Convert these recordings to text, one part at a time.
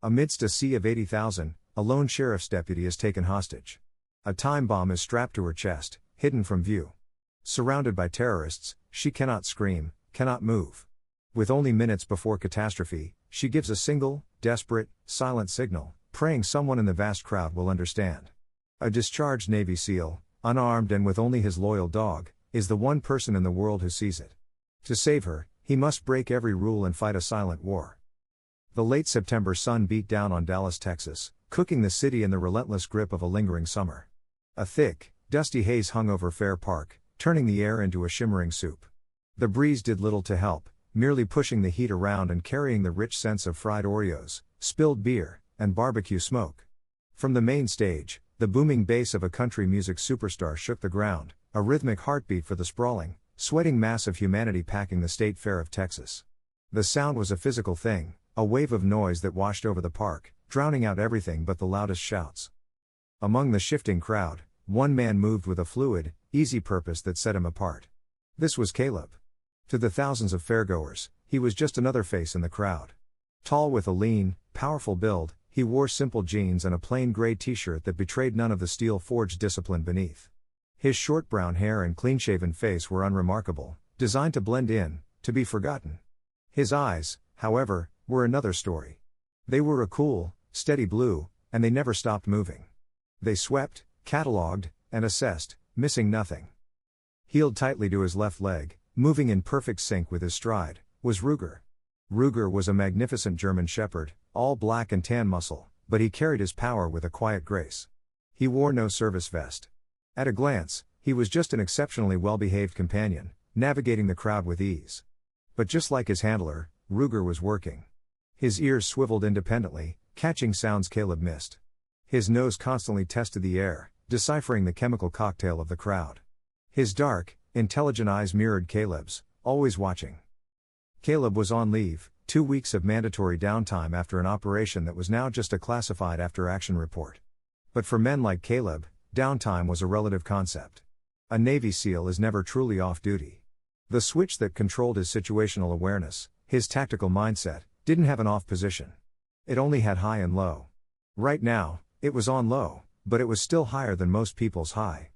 Amidst a sea of 80,000, a lone sheriff's deputy is taken hostage. A time bomb is strapped to her chest, hidden from view. Surrounded by terrorists, she cannot scream, cannot move. With only minutes before catastrophe, she gives a single, desperate, silent signal, praying someone in the vast crowd will understand. A discharged Navy SEAL, unarmed and with only his loyal dog, is the one person in the world who sees it. To save her, he must break every rule and fight a silent war. The late September sun beat down on Dallas, Texas, cooking the city in the relentless grip of a lingering summer. A thick, dusty haze hung over Fair Park, turning the air into a shimmering soup. The breeze did little to help, merely pushing the heat around and carrying the rich scents of fried Oreos, spilled beer, and barbecue smoke. From the main stage, the booming bass of a country music superstar shook the ground, a rhythmic heartbeat for the sprawling, sweating mass of humanity packing the State Fair of Texas. The sound was a physical thing, a wave of noise that washed over the park, drowning out everything but the loudest shouts. Among the shifting crowd, one man moved with a fluid, easy purpose that set him apart. This was Caleb. To the thousands of fairgoers, he was just another face in the crowd. Tall with a lean, powerful build, he wore simple jeans and a plain gray t-shirt that betrayed none of the steel-forged discipline beneath. His short brown hair and clean-shaven face were unremarkable, designed to blend in, to be forgotten. His eyes, however, were another story. They were a cool, steady blue, and they never stopped moving. They swept, catalogued, and assessed, missing nothing. Heeled tightly to his left leg, moving in perfect sync with his stride, was Ruger. Ruger was a magnificent German shepherd, all black and tan muscle, but he carried his power with a quiet grace. He wore no service vest. At a glance, he was just an exceptionally well-behaved companion, navigating the crowd with ease. But just like his handler, Ruger was working. His ears swiveled independently, catching sounds Caleb missed. His nose constantly tested the air, deciphering the chemical cocktail of the crowd. His dark, intelligent eyes mirrored Caleb's, always watching. Caleb was on leave, 2 weeks of mandatory downtime after an operation that was now just a classified after-action report. But for men like Caleb, downtime was a relative concept. A Navy SEAL is never truly off duty. The switch that controlled his situational awareness, his tactical mindset, didn't have an off position. It only had high and low. Right now, it was on low, but it was still higher than most people's high.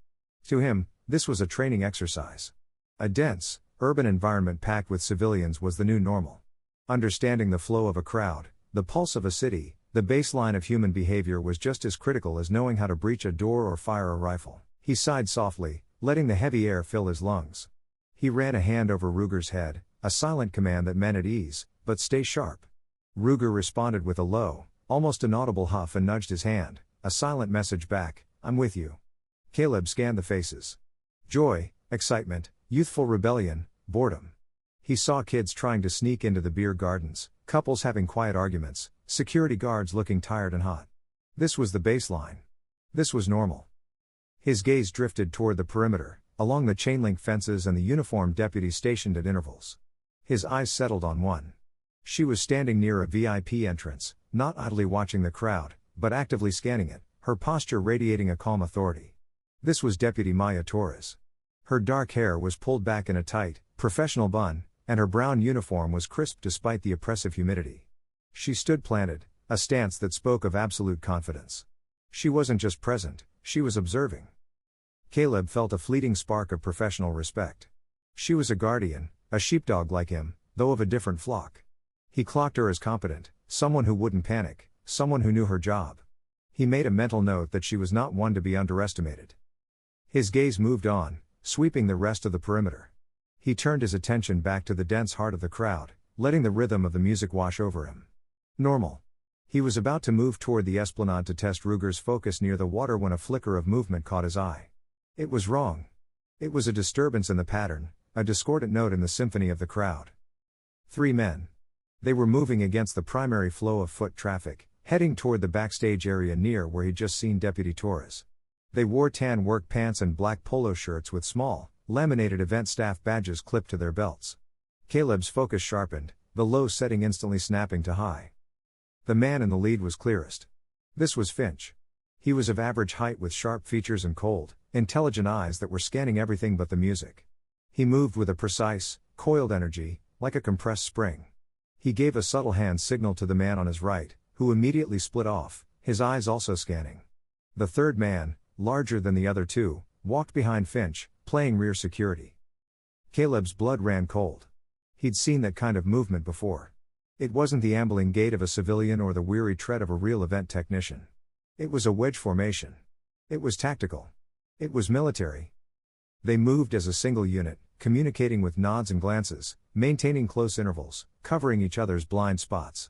To him, this was a training exercise. A dense, urban environment packed with civilians was the new normal. Understanding the flow of a crowd, the pulse of a city, the baseline of human behavior was just as critical as knowing how to breach a door or fire a rifle. He sighed softly, letting the heavy air fill his lungs. He ran a hand over Ruger's head, a silent command that meant at ease, but stay sharp. Ruger responded with a low, almost inaudible huff and nudged his hand, a silent message back, "I'm with you." Caleb scanned the faces. Joy, excitement, youthful rebellion, boredom. He saw kids trying to sneak into the beer gardens, couples having quiet arguments, security guards looking tired and hot. This was the baseline. This was normal. His gaze drifted toward the perimeter, along the chain-link fences and the uniformed deputies stationed at intervals. His eyes settled on one. She was standing near a VIP entrance, not idly watching the crowd, but actively scanning it, her posture radiating a calm authority. This was Deputy Maya Torres. Her dark hair was pulled back in a tight, professional bun, and her brown uniform was crisp despite the oppressive humidity. She stood planted, a stance that spoke of absolute confidence. She wasn't just present, she was observing. Caleb felt a fleeting spark of professional respect. She was a guardian, a sheepdog like him, though of a different flock. He clocked her as competent, someone who wouldn't panic, someone who knew her job. He made a mental note that she was not one to be underestimated. His gaze moved on, sweeping the rest of the perimeter. He turned his attention back to the dense heart of the crowd, letting the rhythm of the music wash over him. Normal. He was about to move toward the esplanade to test Ruger's focus near the water when a flicker of movement caught his eye. It was wrong. It was a disturbance in the pattern, a discordant note in the symphony of the crowd. 3 men. They were moving against the primary flow of foot traffic, heading toward the backstage area near where he'd just seen Deputy Torres. They wore tan work pants and black polo shirts with small, laminated event staff badges clipped to their belts. Caleb's focus sharpened, the low setting instantly snapping to high. The man in the lead was clearest. This was Finch. He was of average height with sharp features and cold, intelligent eyes that were scanning everything but the music. He moved with a precise, coiled energy, like a compressed spring. He gave a subtle hand signal to the man on his right, who immediately split off, his eyes also scanning. The third man, larger than the other two, walked behind Finch, playing rear security. Caleb's blood ran cold. He'd seen that kind of movement before. It wasn't the ambling gait of a civilian or the weary tread of a real event technician. It was a wedge formation. It was tactical. It was military. They moved as a single unit, communicating with nods and glances, maintaining close intervals, covering each other's blind spots.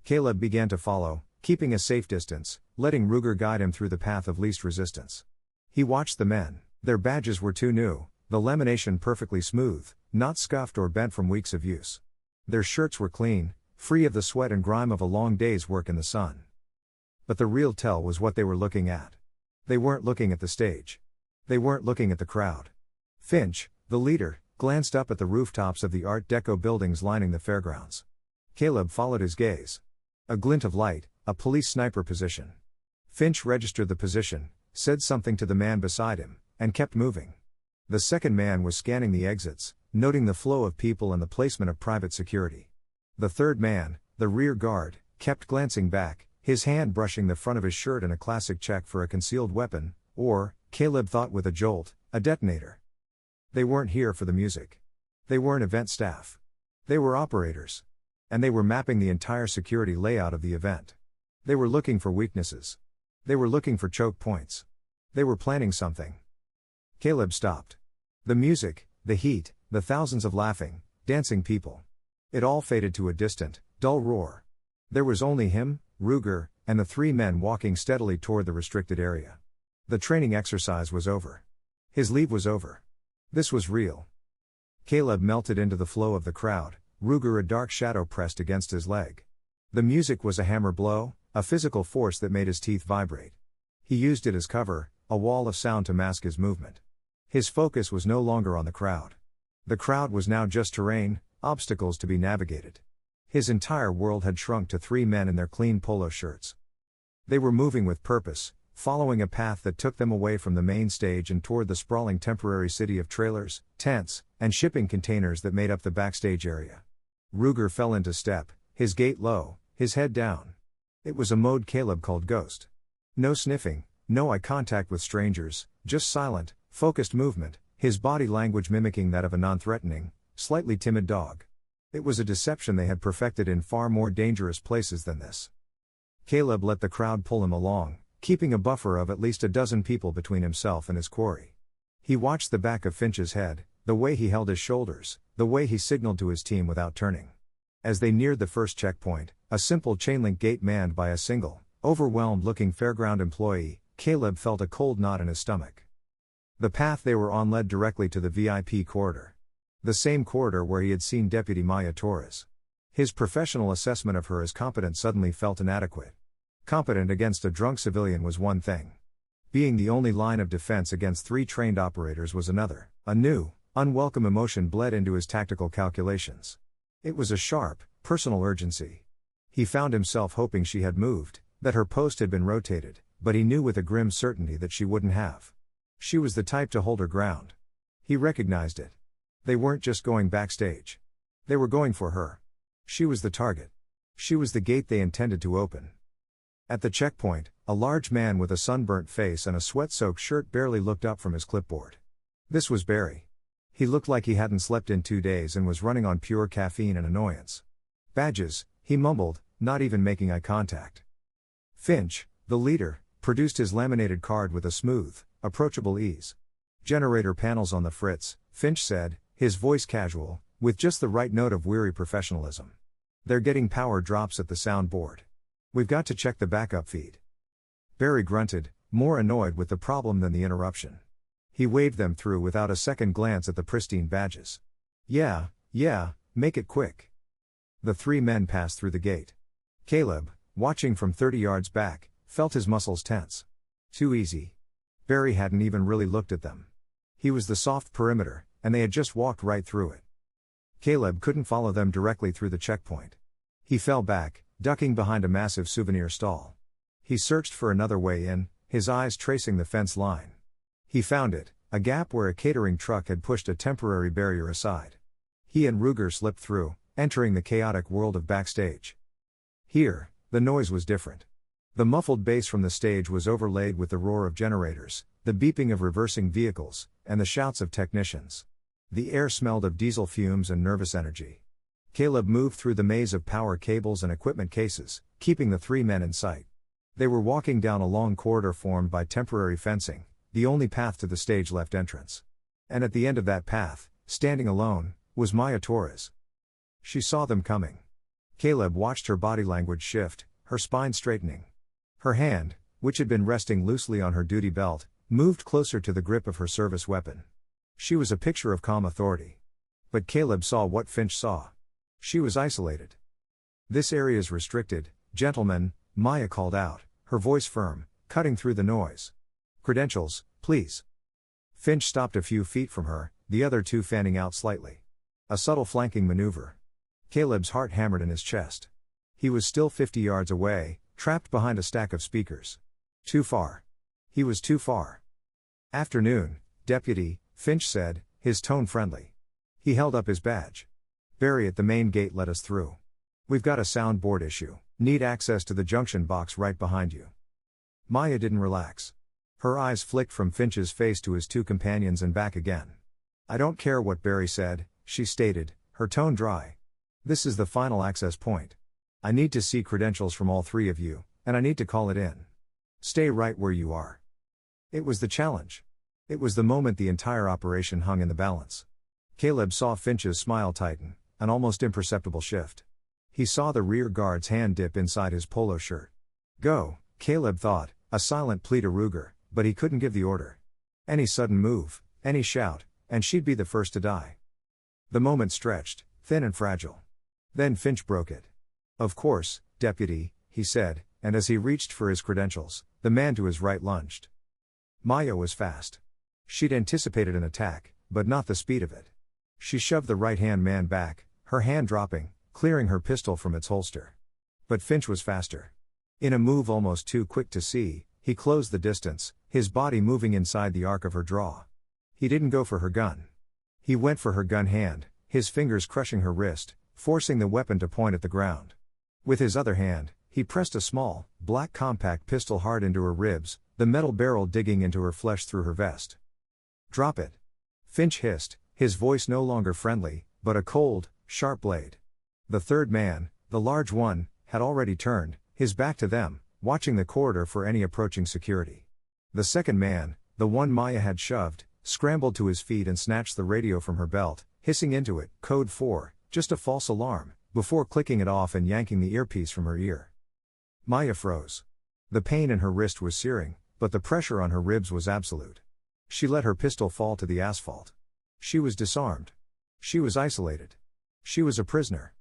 Caleb began to follow, keeping a safe distance, letting Ruger guide him through the path of least resistance. He watched the men. Their badges were too new, the lamination perfectly smooth, not scuffed or bent from weeks of use. Their shirts were clean, free of the sweat and grime of a long day's work in the sun. But the real tell was what they were looking at. They weren't looking at the stage. They weren't looking at the crowd. Finch, the leader, glanced up at the rooftops of the Art Deco buildings lining the fairgrounds. Caleb followed his gaze. A glint of light, a police sniper position. Finch registered the position, said something to the man beside him, and kept moving. The second man was scanning the exits, noting the flow of people and the placement of private security. The third man, the rear guard, kept glancing back, his hand brushing the front of his shirt in a classic check for a concealed weapon, or, Caleb thought with a jolt, a detonator. They weren't here for the music. They weren't event staff. They were operators. And they were mapping the entire security layout of the event. They were looking for weaknesses. They were looking for choke points. They were planning something. Caleb stopped. The music, the heat, the thousands of laughing, dancing people. It all faded to a distant, dull roar. There was only him, Ruger, and the three men walking steadily toward the restricted area. The training exercise was over. His leave was over. This was real. Caleb melted into the flow of the crowd, Ruger a dark shadow pressed against his leg. The music was a hammer blow, a physical force that made his teeth vibrate. He used it as cover, a wall of sound to mask his movement. His focus was no longer on the crowd. The crowd was now just terrain, obstacles to be navigated. His entire world had shrunk to three men in their clean polo shirts. They were moving with purpose, following a path that took them away from the main stage and toward the sprawling temporary city of trailers, tents, and shipping containers that made up the backstage area. Ruger fell into step, his gait low, his head down. It was a mode Caleb called Ghost. No sniffing, no eye contact with strangers, just silent, focused movement, his body language mimicking that of a non-threatening, slightly timid dog. It was a deception they had perfected in far more dangerous places than this. Caleb let the crowd pull him along, keeping a buffer of at least a dozen people between himself and his quarry. He watched the back of Finch's head, the way he held his shoulders, the way he signaled to his team without turning. As they neared the first checkpoint, a simple chain-link gate manned by a single, overwhelmed-looking fairground employee, Caleb felt a cold knot in his stomach. The path they were on led directly to the VIP corridor. The same corridor where he had seen Deputy Maya Torres. His professional assessment of her as competent suddenly felt inadequate. Competent against a drunk civilian was one thing. Being the only line of defense against three trained operators was another. A new, unwelcome emotion bled into his tactical calculations. It was a sharp, personal urgency. He found himself hoping she had moved, that her post had been rotated, but he knew with a grim certainty that she wouldn't have. She was the type to hold her ground. He recognized it. They weren't just going backstage. They were going for her. She was the target. She was the gate they intended to open. At the checkpoint, a large man with a sunburnt face and a sweat-soaked shirt barely looked up from his clipboard. This was Barry. He looked like he hadn't slept in 2 days and was running on pure caffeine and annoyance. Badges, he mumbled, not even making eye contact. Finch, the leader, produced his laminated card with a smooth, approachable ease. Generator panels on the fritz, Finch said, his voice casual, with just the right note of weary professionalism. They're getting power drops at the soundboard. We've got to check the backup feed. Barry grunted, more annoyed with the problem than the interruption. He waved them through without a second glance at the pristine badges. Yeah, make it quick. The three men passed through the gate. Caleb, watching from 30 yards back, felt his muscles tense. Too easy. Barry hadn't even really looked at them. He was the soft perimeter, and they had just walked right through it. Caleb couldn't follow them directly through the checkpoint. He fell back, ducking behind a massive souvenir stall. He searched for another way in, his eyes tracing the fence line. He found it, a gap where a catering truck had pushed a temporary barrier aside. He and Ruger slipped through, entering the chaotic world of backstage. Here, The noise was different. The muffled bass from the stage was overlaid with the roar of generators, the beeping of reversing vehicles, and the shouts of technicians. The air smelled of diesel fumes and nervous energy. Caleb moved through the maze of power cables and equipment cases, keeping the three men in sight. They were walking down a long corridor formed by temporary fencing, the only path to the stage left entrance. And at the end of that path, standing alone, was Maya Torres. She saw them coming. Caleb watched her body language shift, her spine straightening. Her hand, which had been resting loosely on her duty belt, moved closer to the grip of her service weapon. She was a picture of calm authority. But Caleb saw what Finch saw. She was isolated. "This area's restricted, gentlemen," Maya called out, her voice firm, cutting through the noise. "Credentials, please." Finch stopped a few feet from her, the other two fanning out slightly. A subtle flanking maneuver. Caleb's heart hammered in his chest. He was still 50 yards away, trapped behind a stack of speakers. Too far. He was too far. "Afternoon, Deputy," Finch said, his tone friendly. He held up his badge. "Barry at the main gate let us through. We've got a soundboard issue, need access to the junction box right behind you." Maya didn't relax. Her eyes flicked from Finch's face to his two companions and back again. "I don't care what Barry said," she stated, her tone dry. "This is the final access point. I need to see credentials from all three of you, and I need to call it in. Stay right where you are." It was the challenge. It was the moment the entire operation hung in the balance. Caleb saw Finch's smile tighten, an almost imperceptible shift. He saw the rear guard's hand dip inside his polo shirt. Go, Caleb thought, a silent plea to Ruger, but he couldn't give the order. Any sudden move, any shout, and she'd be the first to die. The moment stretched, thin and fragile. Then Finch broke it. "Of course, Deputy," he said, and as he reached for his credentials, the man to his right lunged. Maya was fast. She'd anticipated an attack, but not the speed of it. She shoved the right-hand man back, her hand dropping, clearing her pistol from its holster. But Finch was faster. In a move almost too quick to see, he closed the distance, his body moving inside the arc of her draw. He didn't go for her gun. He went for her gun hand, his fingers crushing her wrist, forcing the weapon to point at the ground. With his other hand, he pressed a small, black compact pistol hard into her ribs, the metal barrel digging into her flesh through her vest. "Drop it!" Finch hissed, his voice no longer friendly, but a cold, sharp blade. The third man, the large one, had already turned, his back to them, watching the corridor for any approaching security. The second man, the one Maya had shoved, scrambled to his feet and snatched the radio from her belt, hissing into it, "Code 4, just a false alarm," before clicking it off and yanking the earpiece from her ear. Maya froze. The pain in her wrist was searing, but the pressure on her ribs was absolute. She let her pistol fall to the asphalt. She was disarmed. She was isolated. She was a prisoner.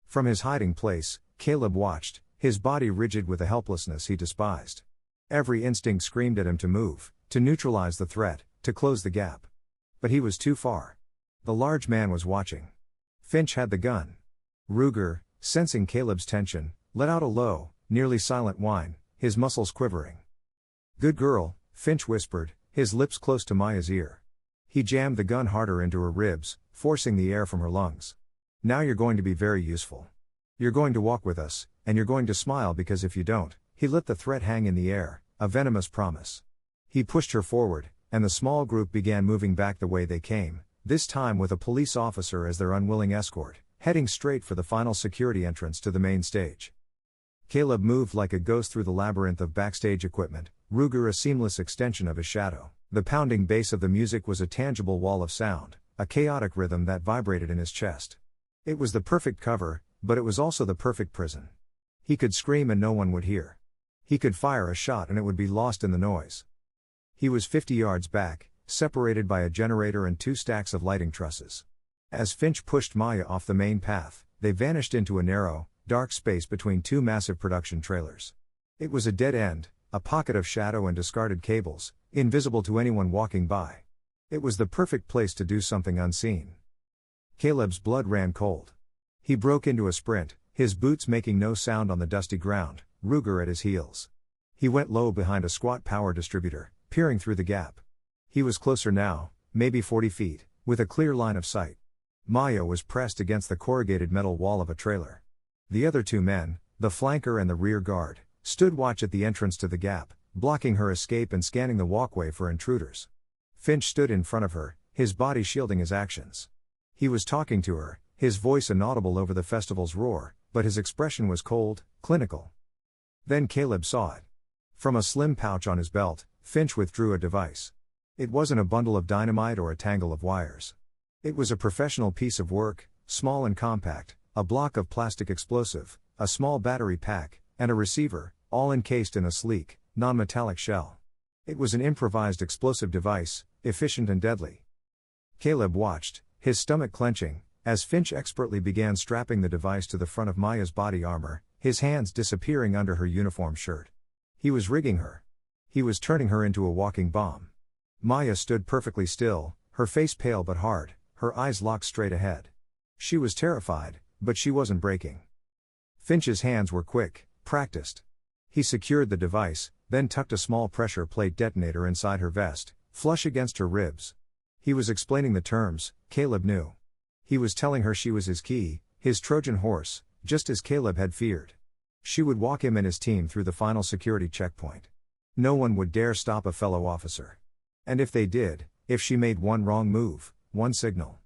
From his hiding place, Caleb watched, his body rigid with a helplessness he despised. Every instinct screamed at him to move, to neutralize the threat, to close the gap. But he was too far. The large man was watching. Finch had the gun. Ruger, sensing Caleb's tension, let out a low, nearly silent whine, his muscles quivering. "Good girl," Finch whispered, his lips close to Maya's ear. He jammed the gun harder into her ribs, forcing the air from her lungs. "Now you're going to be very useful. You're going to walk with us, and you're going to smile because if you don't," he let the threat hang in the air, a venomous promise. He pushed her forward, and the small group began moving back the way they came, this time with a police officer as their unwilling escort, heading straight for the final security entrance to the main stage. Caleb moved like a ghost through the labyrinth of backstage equipment, Ruger a seamless extension of his shadow. The pounding bass of the music was a tangible wall of sound, a chaotic rhythm that vibrated in his chest. It was the perfect cover, but it was also the perfect prison. He could scream and no one would hear. He could fire a shot and it would be lost in the noise. He was 50 yards back, separated by a generator and 2 stacks of lighting trusses. As Finch pushed Maya off the main path, they vanished into a narrow, dark space between 2 massive production trailers. It was a dead end, a pocket of shadow and discarded cables, invisible to anyone walking by. It was the perfect place to do something unseen. Caleb's blood ran cold. He broke into a sprint, his boots making no sound on the dusty ground, Ruger at his heels. He went low behind a squat power distributor, peering through the gap. He was closer now, maybe 40 feet, with a clear line of sight. Maya was pressed against the corrugated metal wall of a trailer. The other 2 men, The flanker and the rear guard stood watch at the entrance to the gap, blocking her escape and scanning the walkway for intruders. Finch stood in front of her, his body shielding his actions. He was talking to her, his voice inaudible over the festival's roar, but his expression was cold, clinical. Then Caleb saw it. From a slim pouch on his belt, Finch withdrew a device. It wasn't a bundle of dynamite or a tangle of wires. It was a professional piece of work, small and compact, a block of plastic explosive, a small battery pack, and a receiver, all encased in a sleek, non-metallic shell. It was an improvised explosive device, efficient and deadly. Caleb watched, his stomach clenching, as Finch expertly began strapping the device to the front of Maya's body armor, his hands disappearing under her uniform shirt. He was rigging her. He was turning her into a walking bomb. Maya stood perfectly still, her face pale but hard, her eyes locked straight ahead. She was terrified, but she wasn't breaking. Finch's hands were quick, practiced. He secured the device, then tucked a small pressure plate detonator inside her vest, flush against her ribs. He was explaining the terms, Caleb knew. He was telling her she was his key, his Trojan horse, just as Caleb had feared. She would walk him and his team through the final security checkpoint. No one would dare stop a fellow officer. And if they did, if she made one wrong move, one signal.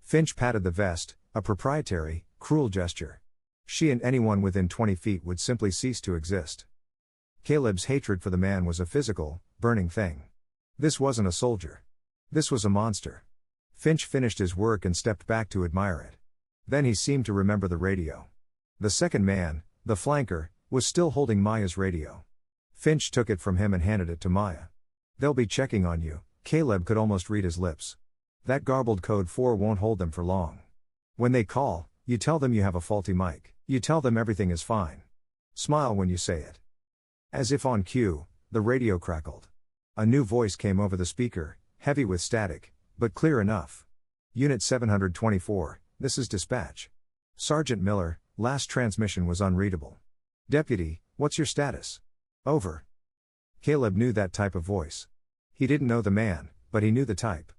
Finch patted the vest, a proprietary, cruel gesture. She and anyone within 20 feet would simply cease to exist. Caleb's hatred for the man was a physical, burning thing. This wasn't a soldier. This was a monster. Finch finished his work and stepped back to admire it. Then he seemed to remember the radio. The second man, the flanker, was still holding Maya's radio. Finch took it from him and handed it to Maya. "They'll be checking on you," Caleb could almost read his lips. "That garbled code 4 won't hold them for long. When they call, you tell them you have a faulty mic. You tell them everything is fine. Smile when you say it." As if on cue, the radio crackled. A new voice came over the speaker, heavy with static, but clear enough. "Unit 724, this is dispatch. Sergeant Miller, last transmission was unreadable. Deputy, what's your status? Over." Caleb knew that type of voice. He didn't know the man, but he knew the type.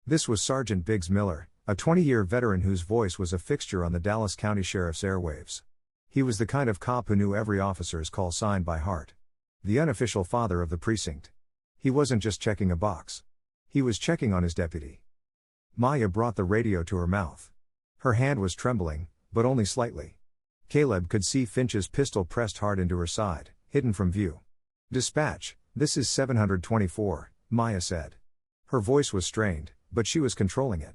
This was Sergeant Biggs Miller, a 20-year veteran whose voice was a fixture on the Dallas County Sheriff's airwaves. He was the kind of cop who knew every officer's call sign by heart. The unofficial father of the precinct. He wasn't just checking a box. He was checking on his deputy. Maya brought the radio to her mouth. Her hand was trembling, but only slightly. Caleb could see Finch's pistol pressed hard into her side, hidden from view. "Dispatch, this is 724, Maya said. Her voice was strained, but she was controlling it.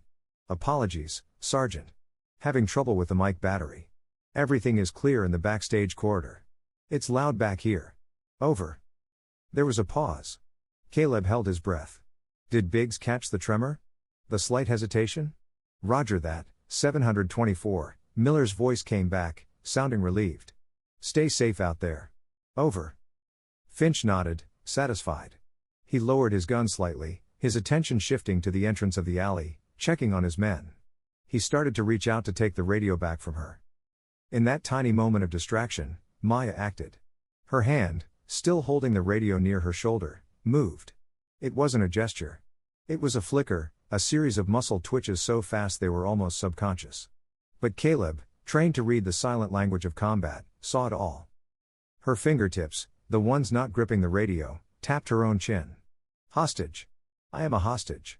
"Apologies, Sergeant. Having trouble with the mic battery. Everything is clear in the backstage corridor. It's loud back here. Over." There was a pause. Caleb held his breath. Did Biggs catch the tremor? The slight hesitation? "Roger that, 724, Miller's voice came back, sounding relieved. "Stay safe out there. Over." Finch nodded, satisfied. He lowered his gun slightly, his attention shifting to the entrance of the alley, checking on his men. He started to reach out to take the radio back from her. In that tiny moment of distraction, Maya acted. Her hand, still holding the radio near her shoulder, moved. It wasn't a gesture. It was a flicker, a series of muscle twitches so fast they were almost subconscious. But Caleb, trained to read the silent language of combat, saw it all. Her fingertips, the ones not gripping the radio, tapped her own chin. "Hostage. I am a hostage."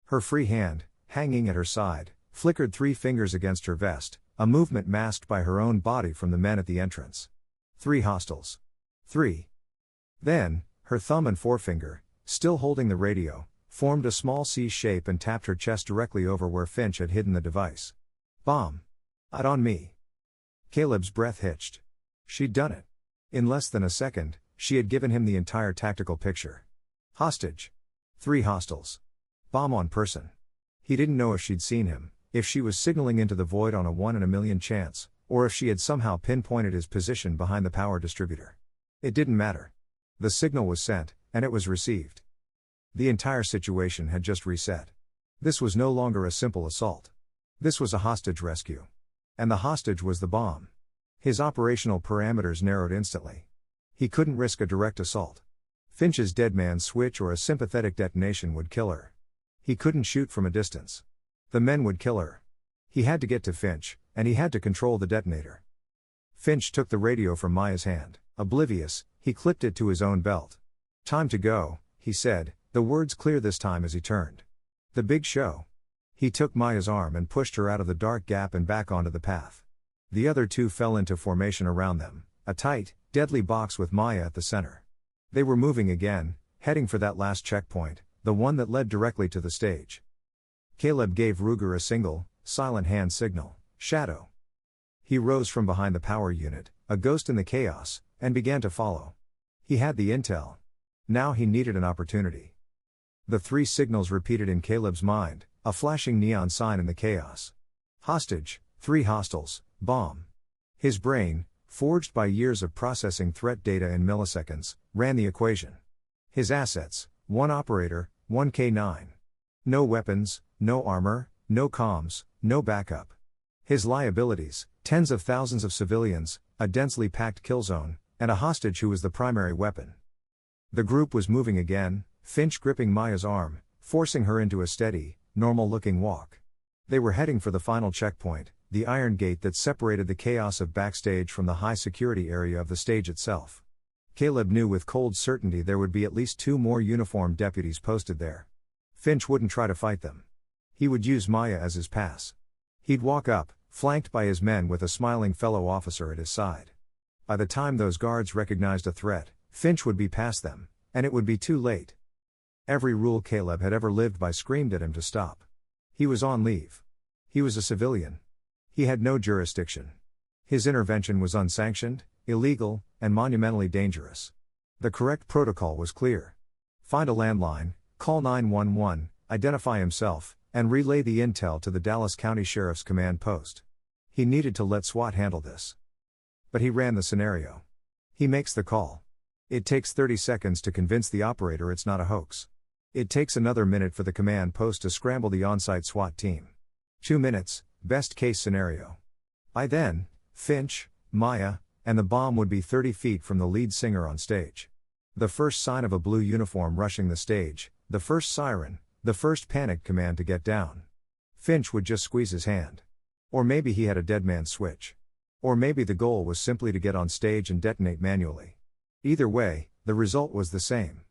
Her free hand, hanging at her side, flickered 3 fingers against her vest, a movement masked by her own body from the men at the entrance. 3 hostiles. 3. Then, her thumb and forefinger, still holding the radio, formed a small C shape and tapped her chest directly over where Finch had hidden the device. "Bomb. Out on me." Caleb's breath hitched. She'd done it. In less than a second, she had given him the entire tactical picture. Hostage. 3 hostiles. Bomb on person. He didn't know if she'd seen him, if she was signaling into the void on a 1 in a million chance, or if she had somehow pinpointed his position behind the power distributor. It didn't matter. The signal was sent, and it was received. The entire situation had just reset. This was no longer a simple assault. This was a hostage rescue. And the hostage was the bomb. His operational parameters narrowed instantly. He couldn't risk a direct assault. Finch's dead man switch or a sympathetic detonation would kill her. He couldn't shoot from a distance. The men would kill her. He had to get to Finch, and he had to control the detonator. Finch took the radio from Maya's hand. Oblivious, he clipped it to his own belt. "Time to go," he said, the words clear this time as he turned. "The big show." He took Maya's arm and pushed her out of the dark gap and back onto the path. The other two fell into formation around them, a tight, deadly box with Maya at the center. They were moving again, heading for that last checkpoint, the one that led directly to the stage. Caleb gave Ruger a single, silent hand signal, "Shadow." He rose from behind the power unit, a ghost in the chaos, and began to follow. He had the intel. Now he needed an opportunity. The three signals repeated in Caleb's mind, a flashing neon sign in the chaos. Hostage, 3 hostiles, bomb. His brain, forged by years of processing threat data in milliseconds, ran the equation. His assets, 1 operator, 1 K9. No weapons, no armor, no comms, no backup. His liabilities, tens of thousands of civilians, a densely packed kill zone, and a hostage who was the primary weapon. The group was moving again, Finch gripping Maya's arm, forcing her into a steady, normal-looking walk. They were heading for the final checkpoint, the iron gate that separated the chaos of backstage from the high-security area of the stage itself. Caleb knew with cold certainty there would be at least 2 more uniformed deputies posted there. Finch wouldn't try to fight them. He would use Maya as his pass. He'd walk up, flanked by his men with a smiling fellow officer at his side. By the time those guards recognized a threat, Finch would be past them, and it would be too late. Every rule Caleb had ever lived by screamed at him to stop. He was on leave. He was a civilian. He had no jurisdiction. His intervention was unsanctioned, illegal, and monumentally dangerous. The correct protocol was clear. Find a landline, call 911, identify himself, and relay the intel to the Dallas County Sheriff's Command Post. He needed to let SWAT handle this. But he ran the scenario. He makes the call. It takes 30 seconds to convince the operator it's not a hoax. It takes another minute for the command post to scramble the on-site SWAT team. 2 minutes, best case scenario. By then, Finch, Maya, and the bomb would be 30 feet from the lead singer on stage. The first sign of a blue uniform rushing the stage, the first siren, the first panic command to get down. Finch would just squeeze his hand. Or maybe he had a dead man's switch. Or maybe the goal was simply to get on stage and detonate manually. Either way, the result was the same.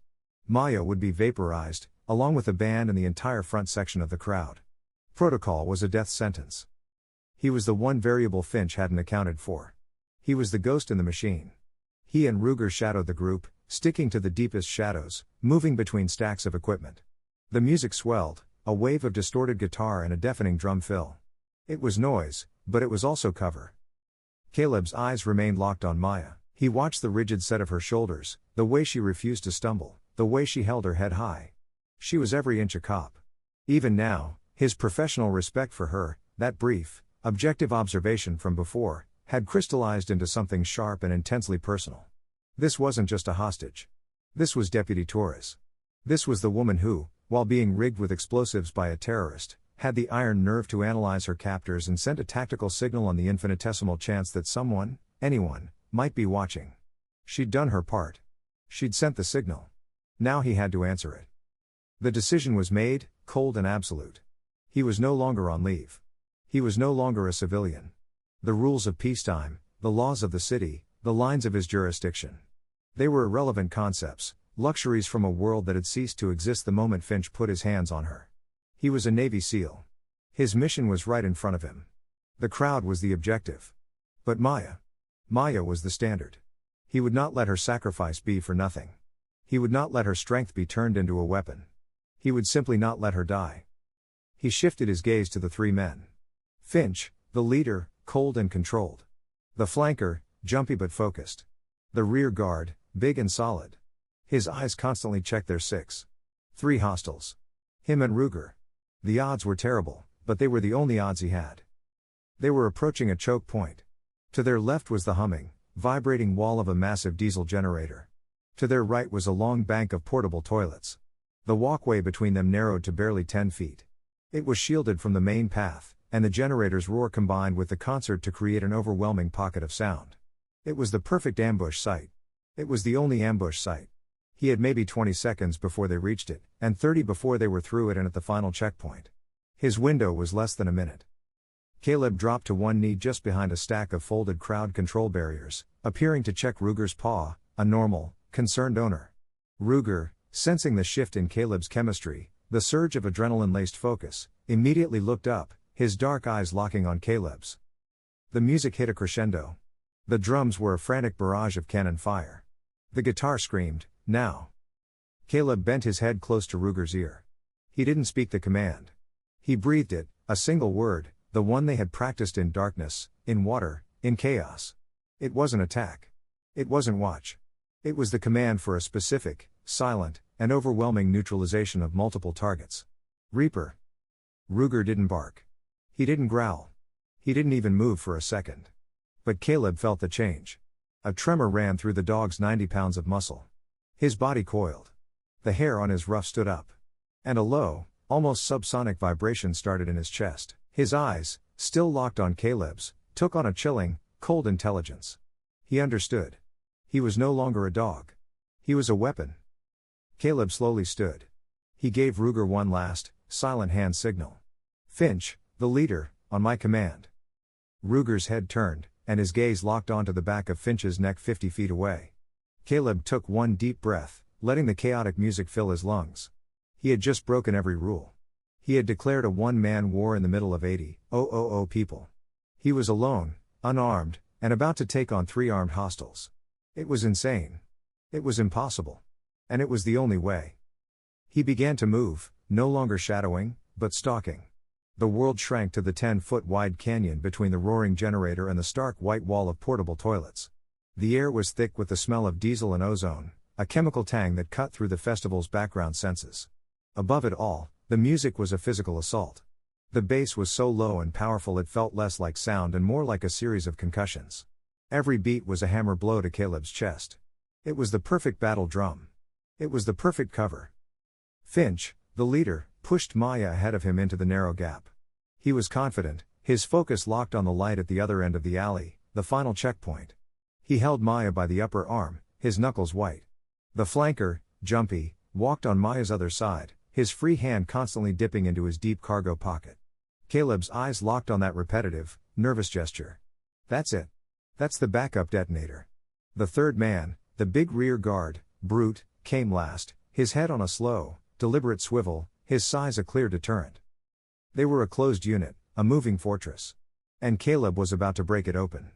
Maya would be vaporized, along with the band and the entire front section of the crowd. Protocol was a death sentence. He was the one variable Finch hadn't accounted for. He was the ghost in the machine. He and Ruger shadowed the group, sticking to the deepest shadows, moving between stacks of equipment. The music swelled, a wave of distorted guitar and a deafening drum fill. It was noise, but it was also cover. Caleb's eyes remained locked on Maya. He watched the rigid set of her shoulders, the way she refused to stumble, the way she held her head high. She was every inch a cop. Even now, his professional respect for her, that brief, objective observation from before, had crystallized into something sharp and intensely personal. This wasn't just a hostage. This was Deputy Torres. This was the woman who, while being rigged with explosives by a terrorist, had the iron nerve to analyze her captors and sent a tactical signal on the infinitesimal chance that someone, anyone, might be watching. She'd done her part. She'd sent the signal. Now he had to answer it. The decision was made, cold and absolute. He was no longer on leave. He was no longer a civilian. The rules of peacetime, the laws of the city, the lines of his jurisdiction. They were irrelevant concepts, luxuries from a world that had ceased to exist the moment Finch put his hands on her. He was a Navy SEAL. His mission was right in front of him. The crowd was the objective. But Maya was the standard. He would not let her sacrifice be for nothing. He would not let her strength be turned into a weapon. He would simply not let her die. He shifted his gaze to the 3 men. Finch, the leader, cold and controlled. The flanker, jumpy but focused. The rear guard, big and solid. His eyes constantly checked their 3 hostiles. Him and Ruger. The odds were terrible, but they were the only odds he had. They were approaching a choke point. To their left was the humming, vibrating wall of a massive diesel generator. To their right was a long bank of portable toilets. The walkway between them narrowed to barely 10 feet. It was shielded from the main path, and the generator's roar combined with the concert to create an overwhelming pocket of sound. It was the perfect ambush site. It was the only ambush site. He had maybe 20 seconds before they reached it, and 30 before they were through it and at the final checkpoint. His window was less than a minute. Caleb dropped to one knee just behind a stack of folded crowd control barriers, appearing to check Ruger's paw, a normal, concerned owner. Ruger, sensing the shift in Caleb's chemistry, the surge of adrenaline-laced focus, immediately looked up, his dark eyes locking on Caleb's. The music hit a crescendo. The drums were a frantic barrage of cannon fire. The guitar screamed, "Now!" Caleb bent his head close to Ruger's ear. He didn't speak the command. He breathed it, a single word, the one they had practiced in darkness, in water, in chaos. It wasn't attack. It wasn't watch. It was the command for a specific, silent, and overwhelming neutralization of multiple targets. Reaper. Ruger didn't bark. He didn't growl. He didn't even move for a second. But Caleb felt the change. A tremor ran through the dog's 90 pounds of muscle. His body coiled. The hair on his ruff stood up. And a low, almost subsonic vibration started in his chest. His eyes, still locked on Caleb's, took on a chilling, cold intelligence. He understood. He was no longer a dog. He was a weapon. Caleb slowly stood. He gave Ruger one last, silent hand signal. "Finch, the leader, on my command." Ruger's head turned, and his gaze locked onto the back of Finch's neck 50 feet away. Caleb took one deep breath, letting the chaotic music fill his lungs. He had just broken every rule. He had declared a one-man war in the middle of 80,000 people. He was alone, unarmed, and about to take on 3 armed hostiles. It was insane. It was impossible. And it was the only way. He began to move, no longer shadowing, but stalking. The world shrank to the 10-foot wide canyon between the roaring generator and the stark white wall of portable toilets. The air was thick with the smell of diesel and ozone, a chemical tang that cut through the festival's background senses. Above it all, the music was a physical assault. The bass was so low and powerful it felt less like sound and more like a series of concussions. Every beat was a hammer blow to Caleb's chest. It was the perfect battle drum. It was the perfect cover. Finch, the leader, pushed Maya ahead of him into the narrow gap. He was confident, his focus locked on the light at the other end of the alley, the final checkpoint. He held Maya by the upper arm, his knuckles white. The flanker, Jumpy, walked on Maya's other side, his free hand constantly dipping into his deep cargo pocket. Caleb's eyes locked on that repetitive, nervous gesture. That's it. That's the backup detonator. The third man, the big rear guard, Brute, came last, his head on a slow, deliberate swivel, his size a clear deterrent. They were a closed unit, a moving fortress. And Caleb was about to break it open.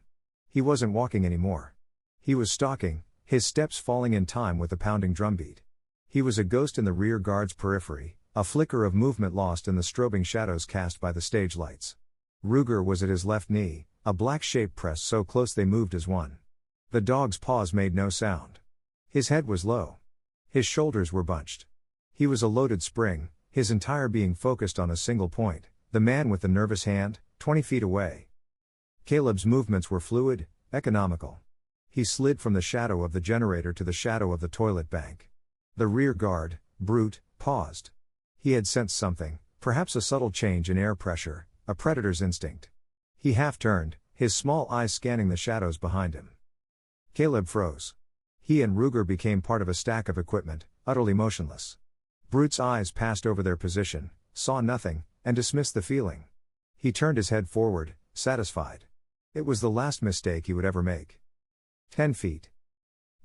He wasn't walking anymore. He was stalking, his steps falling in time with the pounding drumbeat. He was a ghost in the rear guard's periphery, a flicker of movement lost in the strobing shadows cast by the stage lights. Ruger was at his left knee, a black shape pressed so close they moved as one. The dog's paws made no sound. His head was low. His shoulders were bunched. He was a loaded spring, his entire being focused on a single point, the man with the nervous hand, 20 feet away. Caleb's movements were fluid, economical. He slid from the shadow of the generator to the shadow of the toilet bank. The rear guard, Brute, paused. He had sensed something, perhaps a subtle change in air pressure, a predator's instinct. He half turned, his small eyes scanning the shadows behind him. Caleb froze. He and Ruger became part of a stack of equipment, utterly motionless. Brute's eyes passed over their position, saw nothing, and dismissed the feeling. He turned his head forward, satisfied. It was the last mistake he would ever make. 10 feet.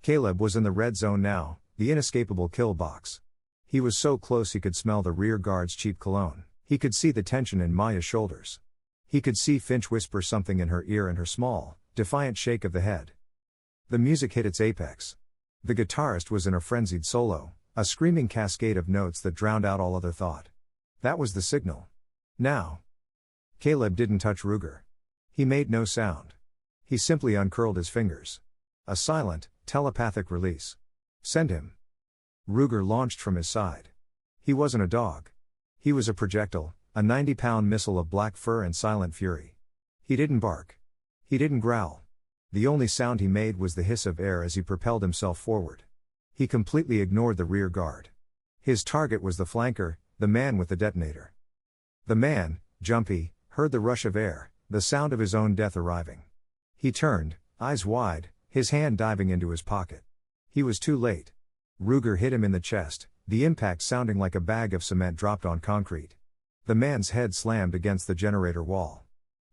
Caleb was in the red zone now, the inescapable kill box. He was so close he could smell the rear guard's cheap cologne. He could see the tension in Maya's shoulders. He could see Finch whisper something in her ear and her small, defiant shake of the head. The music hit its apex. The guitarist was in a frenzied solo, a screaming cascade of notes that drowned out all other thought. That was the signal. Now. Caleb didn't touch Ruger. He made no sound. He simply uncurled his fingers. A silent, telepathic release. Send him. Ruger launched from his side. He wasn't a dog. He was a projectile, a 90-pound missile of black fur and silent fury. He didn't bark. He didn't growl. The only sound he made was the hiss of air as he propelled himself forward. He completely ignored the rear guard. His target was the flanker, the man with the detonator. The man, Jumpy, heard the rush of air, the sound of his own death arriving. He turned, eyes wide, his hand diving into his pocket. He was too late. Ruger hit him in the chest, the impact sounding like a bag of cement dropped on concrete. The man's head slammed against the generator wall.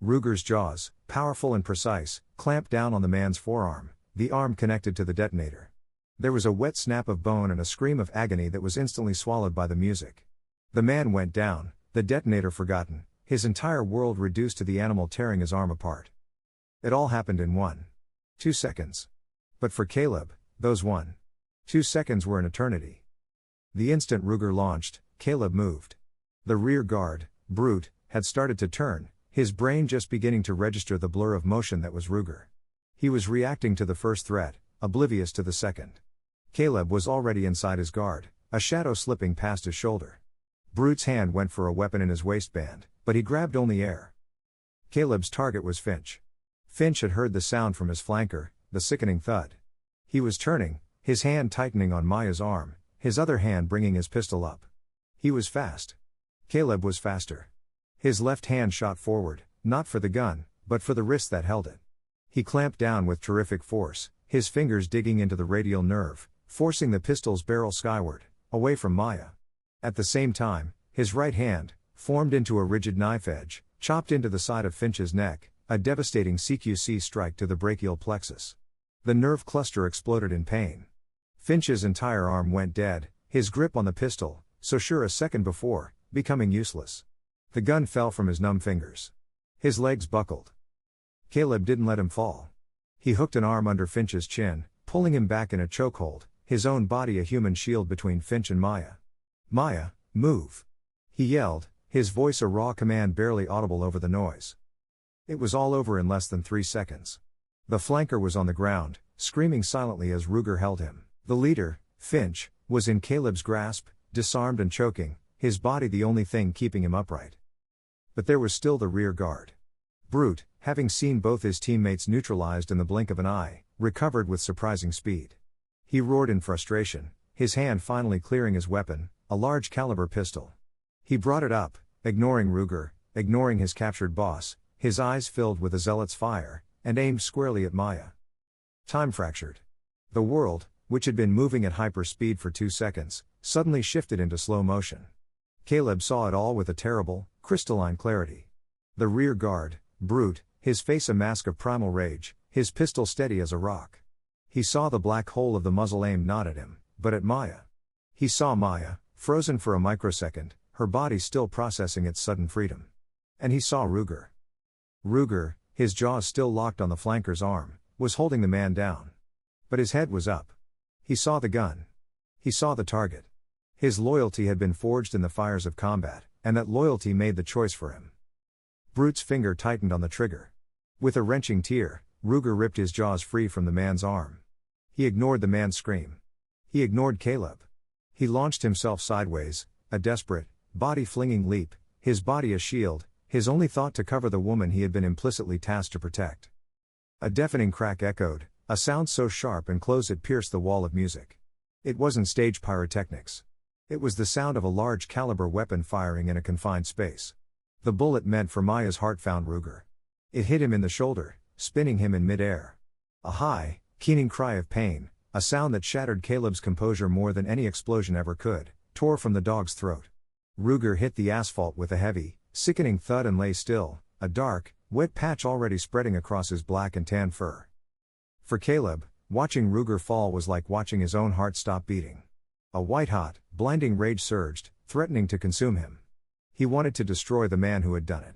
Ruger's jaws, powerful and precise, clamped down on the man's forearm, the arm connected to the detonator. There was a wet snap of bone and a scream of agony that was instantly swallowed by the music. The man went down, the detonator forgotten, his entire world reduced to the animal tearing his arm apart. It all happened in 1-2 seconds. But for Caleb, those 1-2 seconds were an eternity. The instant Ruger launched, Caleb moved. The rear guard, Brute, had started to turn, his brain just beginning to register the blur of motion that was Ruger. He was reacting to the first threat, oblivious to the second. Caleb was already inside his guard, a shadow slipping past his shoulder. Brute's hand went for a weapon in his waistband, but he grabbed only air. Caleb's target was Finch. Finch had heard the sound from his flanker, the sickening thud. He was turning, his hand tightening on Maya's arm, his other hand bringing his pistol up. He was fast. Caleb was faster. His left hand shot forward, not for the gun, but for the wrist that held it. He clamped down with terrific force, his fingers digging into the radial nerve, forcing the pistol's barrel skyward, away from Maya. At the same time, his right hand, formed into a rigid knife edge, chopped into the side of Finch's neck, a devastating CQC strike to the brachial plexus. The nerve cluster exploded in pain. Finch's entire arm went dead, his grip on the pistol, so sure a second before, becoming useless. The gun fell from his numb fingers. His legs buckled. Caleb didn't let him fall. He hooked an arm under Finch's chin, pulling him back in a chokehold, his own body a human shield between Finch and Maya. Maya, move! He yelled, his voice a raw command barely audible over the noise. It was all over in less than 3 seconds. The flanker was on the ground, screaming silently as Ruger held him. The leader, Finch, was in Caleb's grasp, disarmed and choking, his body the only thing keeping him upright. But there was still the rear guard. Brute, having seen both his teammates neutralized in the blink of an eye, recovered with surprising speed. He roared in frustration, his hand finally clearing his weapon, a large caliber pistol. He brought it up, ignoring Ruger, ignoring his captured boss, his eyes filled with a zealot's fire, and aimed squarely at Maya. Time fractured. The world, which had been moving at hyperspeed for 2 seconds, suddenly shifted into slow motion. Caleb saw it all with a terrible, crystalline clarity. The rear guard, Brute, his face a mask of primal rage, his pistol steady as a rock. He saw the black hole of the muzzle aimed not at him, but at Maya. He saw Maya, frozen for a microsecond, her body still processing its sudden freedom. And he saw Ruger. Ruger, his jaws still locked on the flanker's arm, was holding the man down. But his head was up. He saw the gun. He saw the target. His loyalty had been forged in the fires of combat, and that loyalty made the choice for him. Brute's finger tightened on the trigger. With a wrenching tear, Ruger ripped his jaws free from the man's arm. He ignored the man's scream. He ignored Caleb. He launched himself sideways, a desperate, body-flinging leap, his body a shield, his only thought to cover the woman he had been implicitly tasked to protect. A deafening crack echoed, a sound so sharp and close it pierced the wall of music. It wasn't stage pyrotechnics. It was the sound of a large caliber weapon firing in a confined space. The bullet meant for Maya's heart found Ruger. It hit him in the shoulder, spinning him in mid-air. A high, keening cry of pain, a sound that shattered Caleb's composure more than any explosion ever could, tore from the dog's throat. Ruger hit the asphalt with a heavy, sickening thud and lay still, a dark, wet patch already spreading across his black and tan fur. For Caleb, watching Ruger fall was like watching his own heart stop beating. A white-hot, blinding rage surged, threatening to consume him. He wanted to destroy the man who had done it.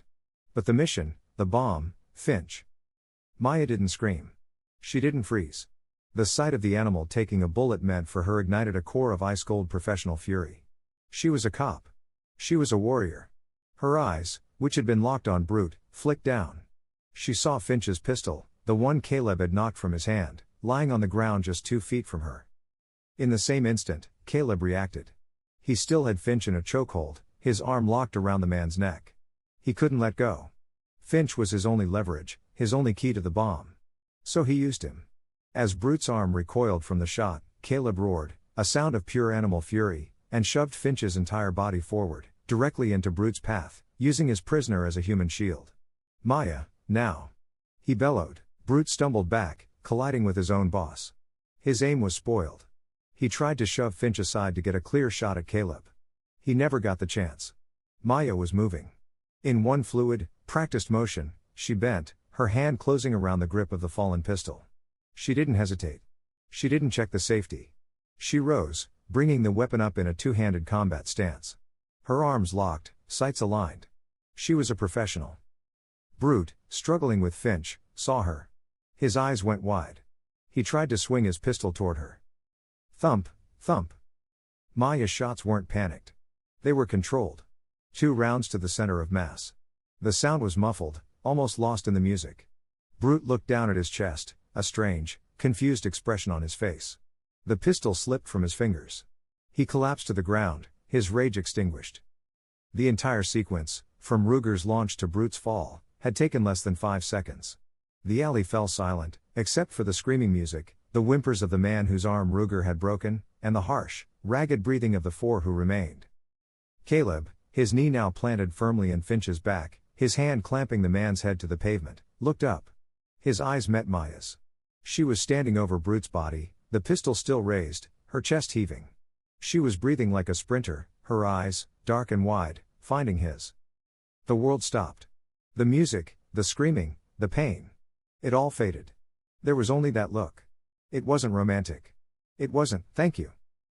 But the mission, the bomb, Finch. Maya didn't scream. She didn't freeze. The sight of the animal taking a bullet meant for her ignited a core of ice-cold professional fury. She was a cop. She was a warrior. Her eyes, which had been locked on Brute, flicked down. She saw Finch's pistol, the one Caleb had knocked from his hand, lying on the ground just 2 feet from her. In the same instant, Caleb reacted. He still had Finch in a chokehold, his arm locked around the man's neck. He couldn't let go. Finch was his only leverage, his only key to the bomb. So he used him. As Brute's arm recoiled from the shot, Caleb roared, a sound of pure animal fury, and shoved Finch's entire body forward, directly into Brute's path, using his prisoner as a human shield. Maya, now! He bellowed. Brute stumbled back, colliding with his own boss. His aim was spoiled. He tried to shove Finch aside to get a clear shot at Caleb. He never got the chance. Maya was moving. In one fluid, practiced motion, She bent, her hand closing around the grip of the fallen pistol. She didn't hesitate. She didn't check the safety. She rose, bringing the weapon up in a two-handed combat stance. Her arms locked, sights aligned. She was a professional. Brute, struggling with Finch, saw her. His eyes went wide. He tried to swing his pistol toward her. Thump, thump. Maya's shots weren't panicked. They were controlled. 2 rounds to the center of mass. The sound was muffled, almost lost in the music. Brute looked down at his chest, a strange, confused expression on his face. The pistol slipped from his fingers. He collapsed to the ground, his rage extinguished. The entire sequence, from Ruger's launch to Brute's fall, had taken less than 5 seconds. The alley fell silent, except for the screaming music, the whimpers of the man whose arm Ruger had broken, and the harsh, ragged breathing of the 4 who remained. Caleb, his knee now planted firmly in Finch's back, his hand clamping the man's head to the pavement, looked up. His eyes met Maya's. She was standing over Brute's body, the pistol still raised, her chest heaving. She was breathing like a sprinter, her eyes, dark and wide, finding his. The world stopped. The music, the screaming, the pain. It all faded. There was only that look. It wasn't romantic. It wasn't, thank you.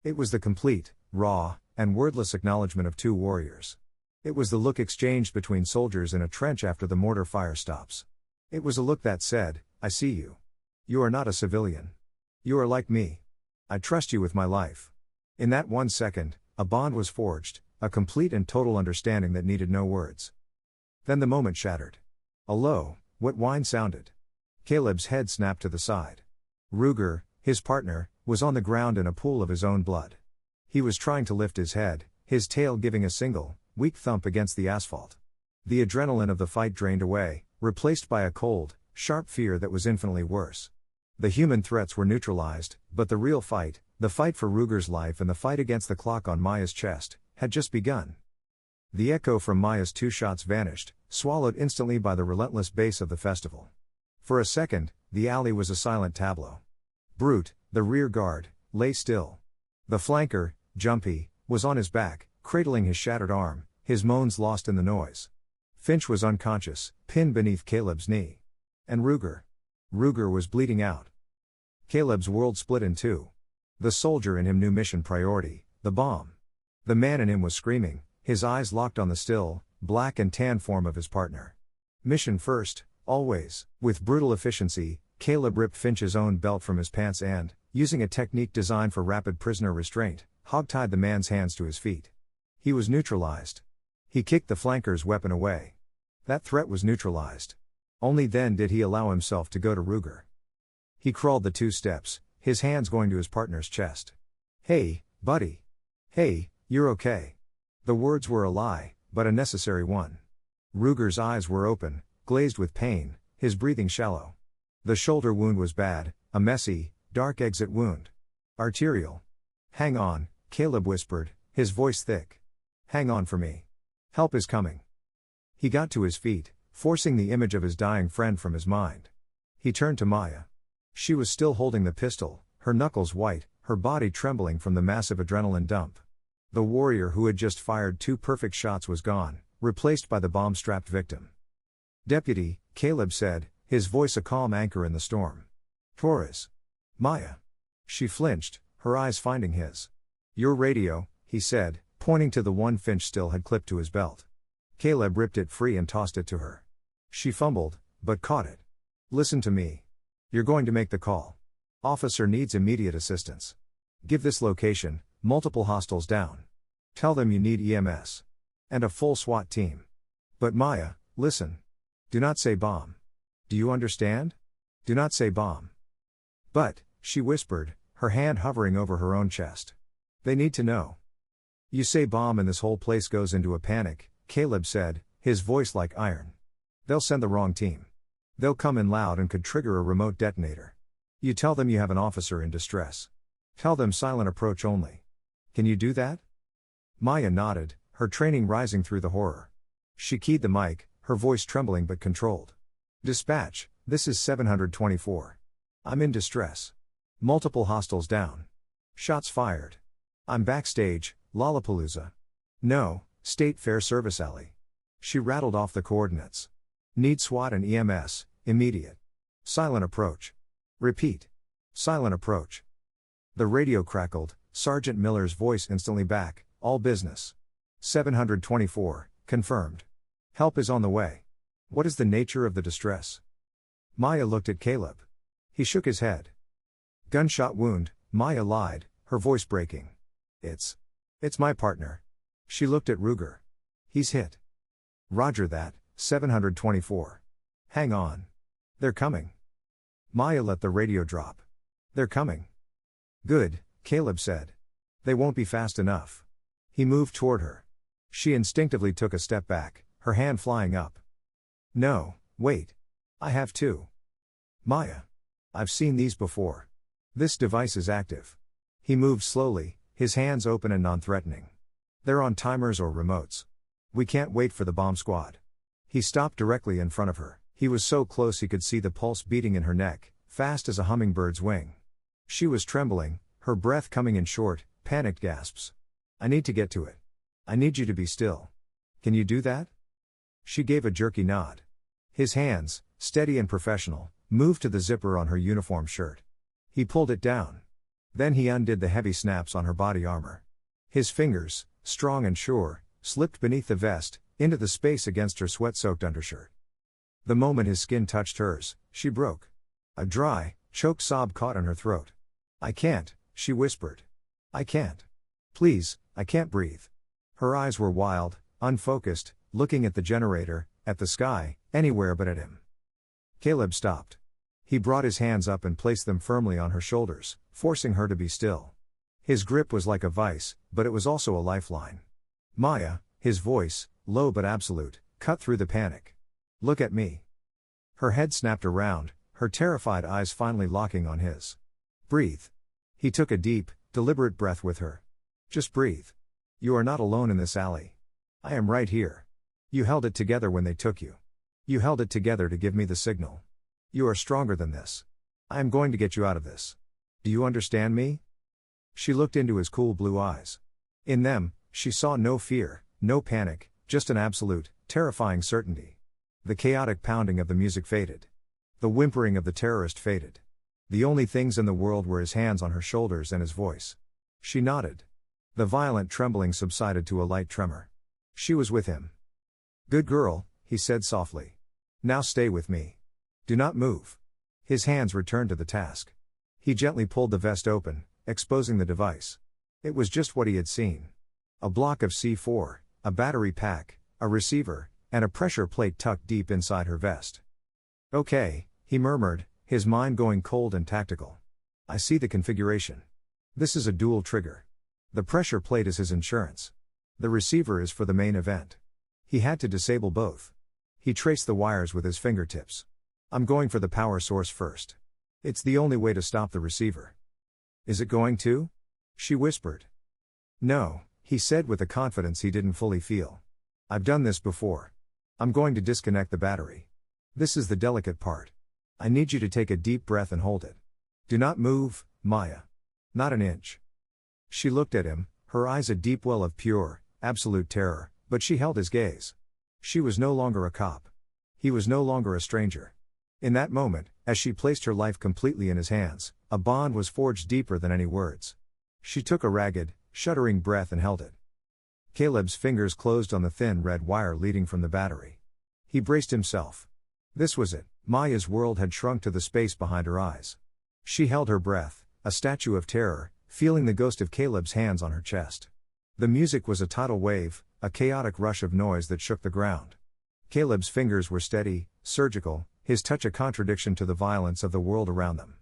It was the complete, raw, and wordless acknowledgement of 2 warriors. It was the look exchanged between soldiers in a trench after the mortar fire stops. It was a look that said, I see you. You are not a civilian. You are like me. I trust you with my life. In that 1 second, a bond was forged, a complete and total understanding that needed no words. Then the moment shattered. A low, wet whine sounded. Caleb's head snapped to the side. Ruger, his partner, was on the ground in a pool of his own blood. He was trying to lift his head, his tail giving a single, weak thump against the asphalt. The adrenaline of the fight drained away, replaced by a cold, sharp fear that was infinitely worse. The human threats were neutralized, but the real fight, the fight for Ruger's life and the fight against the clock on Maya's chest, had just begun. The echo from Maya's 2 shots vanished, swallowed instantly by the relentless bass of the festival. For a second, the alley was a silent tableau. Brute, the rear guard, lay still. The flanker, Jumpy, was on his back, cradling his shattered arm, his moans lost in the noise. Finch was unconscious, pinned beneath Caleb's knee. And Ruger. Ruger was bleeding out. Caleb's world split in 2. The soldier in him knew mission priority, the bomb. The man in him was screaming, his eyes locked on the still, black and tan form of his partner. Mission first, always. With brutal efficiency, Caleb ripped Finch's own belt from his pants and, using a technique designed for rapid prisoner restraint, hogtied the man's hands to his feet. He was neutralized. He kicked the flanker's weapon away. That threat was neutralized. Only then did he allow himself to go to Ruger. He crawled the 2 steps, his hands going to his partner's chest. Hey, buddy. Hey, you're okay. The words were a lie, but a necessary one. Ruger's eyes were open, glazed with pain, his breathing shallow. The shoulder wound was bad, a messy, dark exit wound. Arterial. Hang on, Caleb whispered, his voice thick. Hang on for me. Help is coming. He got to his feet, forcing the image of his dying friend from his mind. He turned to Maya. She was still holding the pistol, her knuckles white, her body trembling from the massive adrenaline dump. The warrior who had just fired 2 perfect shots was gone, replaced by the bomb-strapped victim. Deputy, Caleb said, his voice a calm anchor in the storm. Torres. Maya. She flinched, her eyes finding his. Your radio, he said, pointing to the one Finch still had clipped to his belt. Caleb ripped it free and tossed it to her. She fumbled, but caught it. Listen to me. You're going to make the call. Officer needs immediate assistance. Give this location, multiple hostiles down. Tell them you need EMS. And a full SWAT team. But Maya, listen. Do not say bomb. Do you understand? Do not say bomb. But, she whispered, her hand hovering over her own chest. They need to know. You say bomb and this whole place goes into a panic, Caleb said, his voice like iron. They'll send the wrong team. They'll come in loud and could trigger a remote detonator. You tell them you have an officer in distress. Tell them silent approach only. Can you do that? Maya nodded, her training rising through the horror. She keyed the mic, her voice trembling but controlled. Dispatch, this is 724. I'm in distress. Multiple hostiles down. Shots fired. I'm backstage, Lollapalooza. No, State Fair Service Alley. She rattled off the coordinates. Need SWAT and EMS, immediate. Silent approach. Repeat. Silent approach. The radio crackled, Sergeant Miller's voice instantly back, all business. 724, confirmed. Help is on the way. What is the nature of the distress? Maya looked at Caleb. He shook his head. Gunshot wound, Maya lied, her voice breaking. It's my partner. She looked at Ruger. He's hit. Roger that, 724. Hang on. They're coming. Maya let the radio drop. They're coming. Good, Caleb said. They won't be fast enough. He moved toward her. She instinctively took a step back, her hand flying up. No, wait. I have two. Maya. I've seen these before. This device is active. He moved slowly, his hands open and non-threatening. They're on timers or remotes. We can't wait for the bomb squad. He stopped directly in front of her. He was so close he could see the pulse beating in her neck, fast as a hummingbird's wing. She was trembling, her breath coming in short, panicked gasps. I need to get to it. I need you to be still. Can you do that? She gave a jerky nod. His hands, steady and professional, moved to the zipper on her uniform shirt. He pulled it down. Then he undid the heavy snaps on her body armor. His fingers, strong and sure, slipped beneath the vest, into the space against her sweat-soaked undershirt. The moment his skin touched hers, she broke. A dry, choked sob caught in her throat. I can't, she whispered. I can't. Please, I can't breathe. Her eyes were wild, unfocused, looking at the generator, at the sky, anywhere but at him. Caleb stopped. He brought his hands up and placed them firmly on her shoulders, forcing her to be still. His grip was like a vice, but it was also a lifeline. Maya, his voice, low but absolute, cut through the panic. Look at me. Her head snapped around, her terrified eyes finally locking on his. Breathe. He took a deep, deliberate breath with her. Just breathe. You are not alone in this alley. I am right here. You held it together when they took you. You held it together to give me the signal. You are stronger than this. I am going to get you out of this. Do you understand me? She looked into his cool blue eyes. In them, she saw no fear, no panic, just an absolute, terrifying certainty. The chaotic pounding of the music faded. The whimpering of the terrorist faded. The only things in the world were his hands on her shoulders and his voice. She nodded. The violent trembling subsided to a light tremor. She was with him. Good girl, he said softly. Now stay with me. Do not move. His hands returned to the task. He gently pulled the vest open, exposing the device. It was just what he had seen. A block of C4, a battery pack, a receiver, and a pressure plate tucked deep inside her vest. Okay, he murmured, his mind going cold and tactical. I see the configuration. This is a dual trigger. The pressure plate is his insurance. The receiver is for the main event. He had to disable both. He traced the wires with his fingertips. I'm going for the power source first. It's the only way to stop the receiver. Is it going to? She whispered. No, he said with a confidence he didn't fully feel. I've done this before. I'm going to disconnect the battery. This is the delicate part. I need you to take a deep breath and hold it. Do not move, Maya. Not an inch. She looked at him, her eyes a deep well of pure, absolute terror, but she held his gaze. She was no longer a cop. He was no longer a stranger. In that moment, as she placed her life completely in his hands, a bond was forged deeper than any words. She took a ragged, shuddering breath and held it. Caleb's fingers closed on the thin red wire leading from the battery. He braced himself. This was it. Maya's world had shrunk to the space behind her eyes. She held her breath, a statue of terror, feeling the ghost of Caleb's hands on her chest. The music was a tidal wave, a chaotic rush of noise that shook the ground. Caleb's fingers were steady, surgical, his touch a contradiction to the violence of the world around them.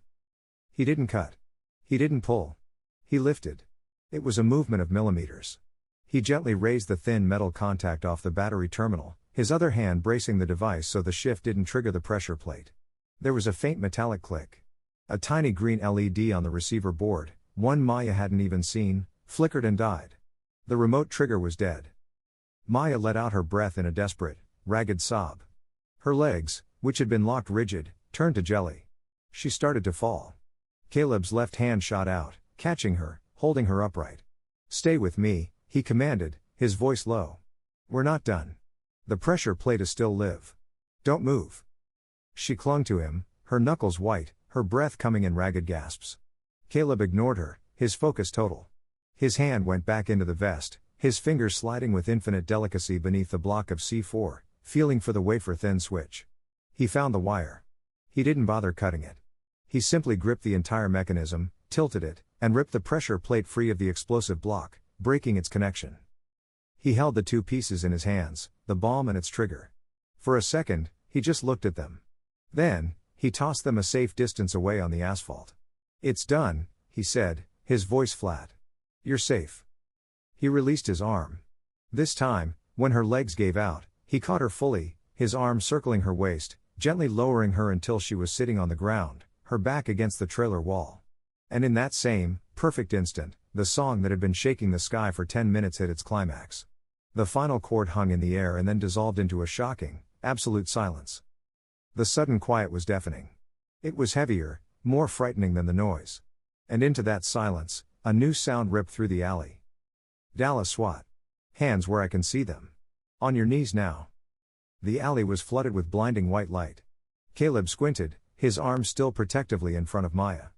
He didn't cut. He didn't pull. He lifted. It was a movement of millimeters. He gently raised the thin metal contact off the battery terminal, his other hand bracing the device so the shift didn't trigger the pressure plate. There was a faint metallic click. A tiny green LED on the receiver board, one Maya hadn't even seen, flickered and died. The remote trigger was dead. Maya let out her breath in a desperate, ragged sob. Her legs, which had been locked rigid, turned to jelly. She started to fall. Caleb's left hand shot out, catching her, holding her upright. Stay with me, he commanded, his voice low. We're not done. The pressure plate is still live. Don't move. She clung to him, her knuckles white, her breath coming in ragged gasps. Caleb ignored her, his focus total. His hand went back into the vest, his fingers sliding with infinite delicacy beneath the block of C4, feeling for the wafer-thin switch. He found the wire. He didn't bother cutting it. He simply gripped the entire mechanism, tilted it, and ripped the pressure plate free of the explosive block, breaking its connection. He held the two pieces in his hands, the bomb and its trigger. For a second, he just looked at them. Then, he tossed them a safe distance away on the asphalt. It's done, he said, his voice flat. You're safe. He released his arm. This time, when her legs gave out, he caught her fully, his arm circling her waist, gently lowering her until she was sitting on the ground, her back against the trailer wall. And in that same, perfect instant, the song that had been shaking the sky for 10 minutes hit its climax. The final chord hung in the air and then dissolved into a shocking, absolute silence. The sudden quiet was deafening. It was heavier, more frightening than the noise. And into that silence, a new sound ripped through the alley. Dallas SWAT. Hands where I can see them. On your knees now. The alley was flooded with blinding white light. Caleb squinted, his arms still protectively in front of Maya.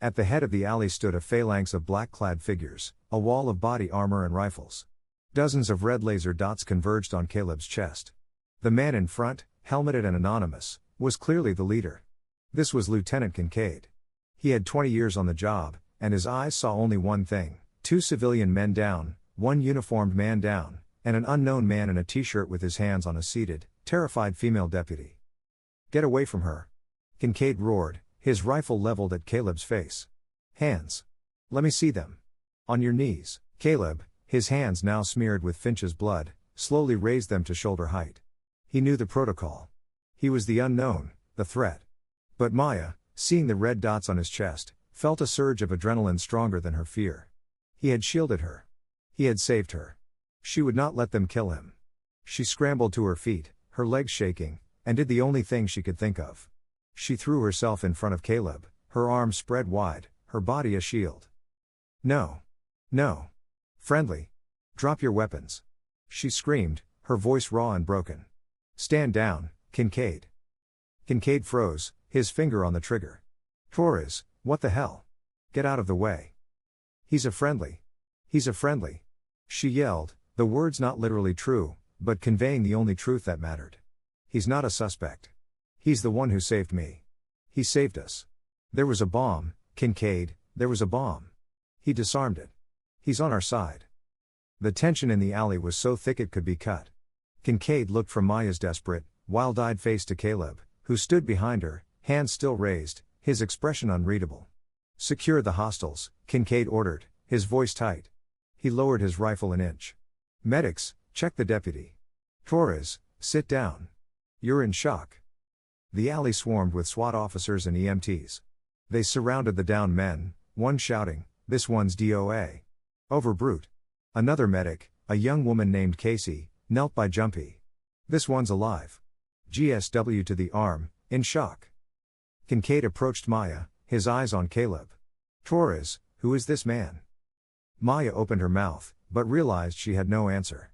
At the head of the alley stood a phalanx of black-clad figures, a wall of body armor and rifles. Dozens of red laser dots converged on Caleb's chest. The man in front, helmeted and anonymous, was clearly the leader. This was Lieutenant Kincaid. He had 20 years on the job, and his eyes saw only one thing: 2 civilian men down, 1 uniformed man down, and an unknown man in a t-shirt with his hands on a seated, terrified female deputy. Get away from her! Kincaid roared, his rifle leveled at Caleb's face. Hands! Let me see them! On your knees! Caleb, his hands now smeared with Finch's blood, slowly raised them to shoulder height. He knew the protocol. He was the unknown, the threat. But Maya, seeing the red dots on his chest, felt a surge of adrenaline stronger than her fear. He had shielded her. He had saved her. She would not let them kill him. She scrambled to her feet, her legs shaking, and did the only thing she could think of. She threw herself in front of Caleb, her arms spread wide, her body a shield. No. No. Friendly. Drop your weapons. She screamed, her voice raw and broken. Stand down, Kincaid. Kincaid froze, his finger on the trigger. Torres, what the hell? Get out of the way. He's a friendly. He's a friendly. She yelled, the words not literally true, but conveying the only truth that mattered. He's not a suspect. He's the one who saved me. He saved us. There was a bomb, Kincaid, there was a bomb. He disarmed it. He's on our side. The tension in the alley was so thick it could be cut. Kincaid looked from Maya's desperate, wild-eyed face to Caleb, who stood behind her, hands still raised, his expression unreadable. Secure the hostiles, Kincaid ordered, his voice tight. He lowered his rifle an inch. Medics, check the deputy. Torres, sit down. You're in shock. The alley swarmed with SWAT officers and EMTs. They surrounded the downed men, one shouting, this one's DOA. Over brute. Another medic, a young woman named Casey, knelt by Jumpy. This one's alive. GSW to the arm, in shock. Kincaid approached Maya, his eyes on Caleb. Torres, who is this man? Maya opened her mouth, but realized she had no answer.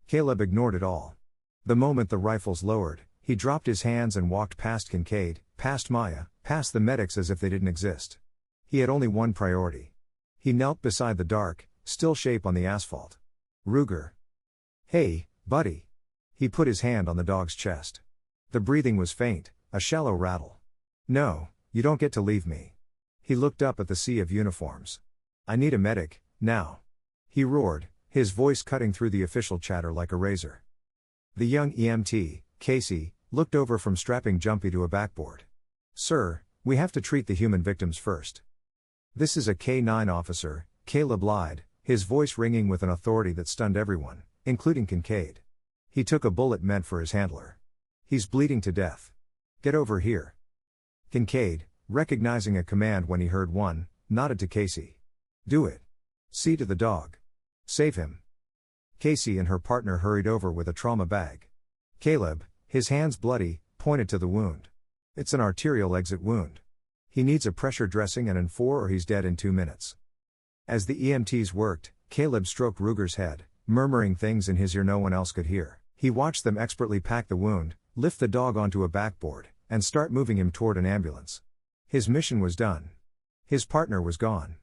Caleb ignored it all. The moment the rifles lowered, he dropped his hands and walked past Kincaid, past Maya, past the medics as if they didn't exist. He had only one priority. He knelt beside the dark, still shape on the asphalt. Ruger. Hey, buddy. He put his hand on the dog's chest. The breathing was faint, a shallow rattle. No, you don't get to leave me. He looked up at the sea of uniforms. I need a medic, now. He roared, his voice cutting through the official chatter like a razor. The young EMT, Casey, looked over from strapping Jumpy to a backboard. Sir, we have to treat the human victims first. This is a K-9 officer, Caleb lied, his voice ringing with an authority that stunned everyone, including Kincaid. He took a bullet meant for his handler. He's bleeding to death. Get over here. Kincaid, recognizing a command when he heard one, nodded to Casey. Do it. See to the dog. Save him. Casey and her partner hurried over with a trauma bag. Caleb, his hands bloody, pointed to the wound. It's an arterial exit wound. He needs a pressure dressing and in 4 or he's dead in 2 minutes. As the EMTs worked, Caleb stroked Ruger's head, murmuring things in his ear no one else could hear. He watched them expertly pack the wound, lift the dog onto a backboard, and start moving him toward an ambulance. His mission was done. His partner was gone.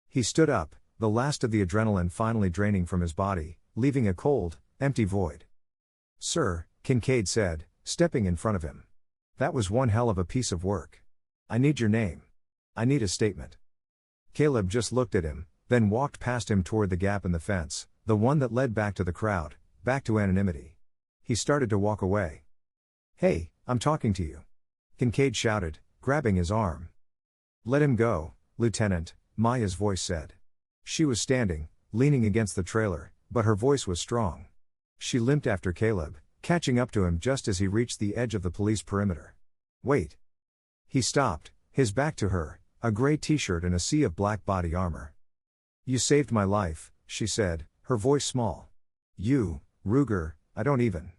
He stood up, the last of the adrenaline finally draining from his body, leaving a cold, empty void. "Sir," Kincaid said, stepping in front of him. "That was one hell of a piece of work. I need your name. I need a statement." Caleb just looked at him, then walked past him toward the gap in the fence, the one that led back to the crowd, back to anonymity. He started to walk away. "Hey, I'm talking to you," Kincaid shouted, grabbing his arm. "Let him go, Lieutenant," Maya's voice said. She was standing, leaning against the trailer, but her voice was strong. She limped after Caleb, catching up to him just as he reached the edge of the police perimeter. "Wait." He stopped, his back to her, a gray t-shirt and a sea of black body armor. "You saved my life," she said, her voice small. "You, Ruger, I don't even."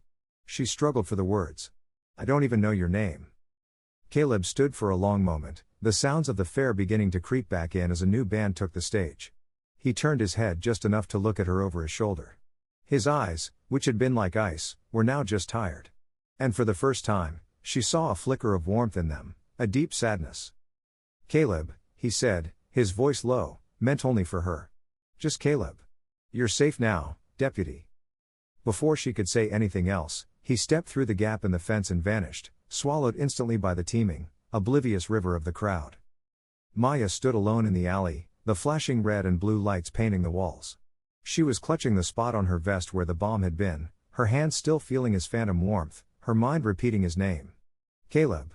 She struggled for the words. "I don't even know your name." Caleb stood for a long moment, the sounds of the fair beginning to creep back in as a new band took the stage. He turned his head just enough to look at her over his shoulder. His eyes, which had been like ice, were now just tired. And for the first time, she saw a flicker of warmth in them, a deep sadness. "Caleb," he said, his voice low, meant only for her. "Just Caleb. You're safe now, Deputy." Before she could say anything else, he stepped through the gap in the fence and vanished, swallowed instantly by the teeming, oblivious river of the crowd. Maya stood alone in the alley, the flashing red and blue lights painting the walls. She was clutching the spot on her vest where the bomb had been, her hands still feeling his phantom warmth, her mind repeating his name. "Caleb."